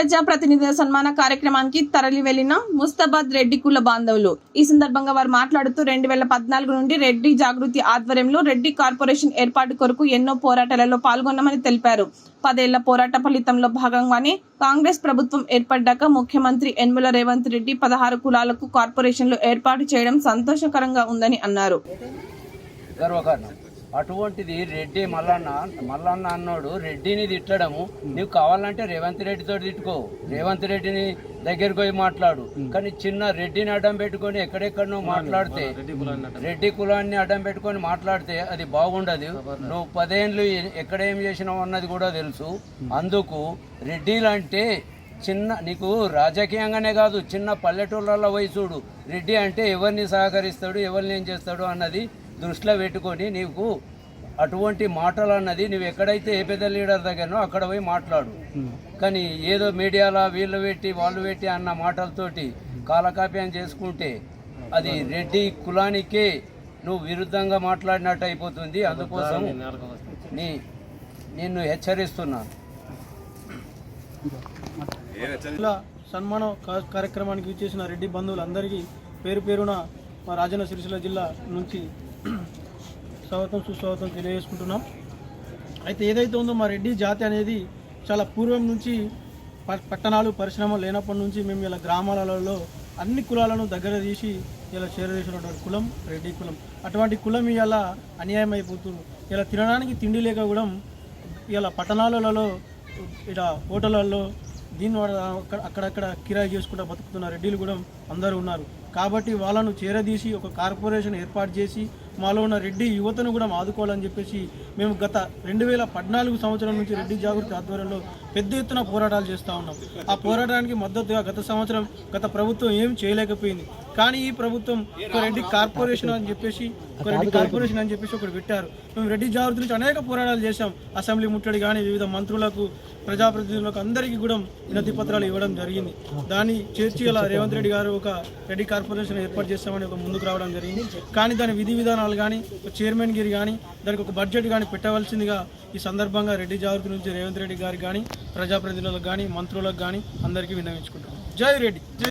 ప్రజాప్రతినిధుల సన్మాన కార్యక్రమానికి తరలి వెళ్లిన ముస్తాబాద్ రెడ్డి కుల బాంధవులు. ఈ సందర్భంగా వారు మాట్లాడుతూ 2014 నుండి రెడ్డి జాగృతి ఆధ్వర్యంలో రెడ్డి కార్పొరేషన్ ఏర్పాటు కొరకు ఎన్నో పోరాటాలలో పాల్గొన్నామని తెలిపారు. 10 ఏళ్ల పోరాట ఫలితంలో భాగంగానే కాంగ్రెస్ ప్రభుత్వం ఏర్పడ్డాక ముఖ్యమంత్రి యనమల రేవంత్ రెడ్డి 16 కులాలకు కార్పొరేషన్లు ఏర్పాటు చేయడం సంతోషకరంగా ఉందని అన్నారు. అటువంటిది రెడ్డి మల్లన్న అన్నాడు రెడ్డిని తిట్టడము. నువ్వు కావాలంటే రేవంత్ రెడ్డితో తిట్టుకో, రేవంత్ రెడ్డిని దగ్గరికి పోయి మాట్లాడు. కానీ చిన్న రెడ్డిని అడ్డం పెట్టుకొని ఎక్కడెక్కడనో మాట్లాడితే, రెడ్డి కులాన్ని అడ్డం పెట్టుకొని మాట్లాడితే అది బాగుండదు. నువ్వు 10 ఏళ్ళు ఎక్కడ ఏం చేసినావు అన్నది కూడా తెలుసు. అందుకు రెడ్డిలంటే చిన్న, నీకు రాజకీయంగానే కాదు చిన్న పల్లెటూళ్ళలో పోయి చూడు, రెడ్డి అంటే ఎవరిని సహకరిస్తాడు, ఎవరిని ఏం చేస్తాడు అన్నది దృష్టిలో పెట్టుకొని నీకు అటువంటి మాటలు అన్నది నువ్వు ఎక్కడైతే ఏ పెద్ద లీడర్ దగ్గరనో అక్కడ పోయి మాట్లాడు. కానీ ఏదో మీడియాలో వీళ్ళు పెట్టి వాళ్ళు పెట్టి అన్న మాటలతోటి కాలకాప్యం చేసుకుంటే అది రెడ్డి కులానికే నువ్వు విరుద్ధంగా మాట్లాడినట్టు అయిపోతుంది. అందుకోసం నిన్ను హెచ్చరిస్తున్నాను. సన్మాన కార్యక్రమానికి ఇచ్చేసిన రెడ్డి బంధువులందరికీ పేరు పేరున మా రాజన్న సిరిసిల్ల జిల్లా నుంచి స్వాగతం సుస్వాగతం తెలియజేసుకుంటున్నాం. అయితే ఏదైతే ఉందో మా రెడ్డి జాతి అనేది చాలా పూర్వం నుంచి పట్టణాలు పరిశ్రమలు లేనప్పటి నుంచి మేము ఇలా గ్రామాలలో అన్ని కులాలను దగ్గర తీసి ఇలా చేరదీసినటువంటి కులం రెడ్డి కులం. అటువంటి కులం ఇలా అన్యాయం అయిపోతుంది. ఇలా తినడానికి తిండి లేక కూడా ఇలా పట్టణాలలో ఇలా హోటళ్ళల్లో దీన్ని అక్కడక్కడ కిరాయి చేసుకుంటూ బతుకుతున్న రెడ్డిలు కూడా అందరూ ఉన్నారు. కాబట్టి వాళ్ళను చేరదీసి ఒక కార్పొరేషన్ ఏర్పాటు చేసి మాలో ఉన్న రెడ్డి యువతను కూడా ఆదుకోవాలని చెప్పేసి మేము గత 2014 సంవత్సరం నుంచి రెడ్డి జాగృతి ఆధ్వర్యంలో పెద్ద ఎత్తున పోరాటాలు చేస్తూ ఉన్నాం. ఆ పోరాటానికి మద్దతుగా గత సంవత్సరం గత ప్రభుత్వం ఏం చేయలేకపోయింది. కానీ ఈ ప్రభుత్వం ఒక రెడ్డి కార్పొరేషన్ అని చెప్పేసి ఒకటి పెట్టారు. మేము రెడ్డి జాగృతి నుంచి అనేక పోరాటాలు చేశాం. అసెంబ్లీ ముట్టడి కానీ వివిధ మంత్రులకు ప్రజాప్రతినిధులకు అందరికీ కూడా వినతి పత్రాలు ఇవ్వడం జరిగింది. దాన్ని చేర్చి అలా రేవంత్ రెడ్డి గారు ఒక రెడ్డి కార్పొరేషన్ ఏర్పాటు చేస్తామని ఒక ముందుకు రావడం జరిగింది. కానీ దాని విధి విధానాలు కానీ చైర్మన్ గిరి కానీ దానికి ఒక బడ్జెట్ కానీ పెట్టవలసిందిగా ఈ సందర్భంగా రెడ్డి జాగృతి నుంచి రేవంత్ రెడ్డి గారికి కానీ ప్రజాప్రతినిధులకు కానీ మంత్రులకు కానీ అందరికీ విన్నవించుకుంటున్నాం. జై రెడ్డి.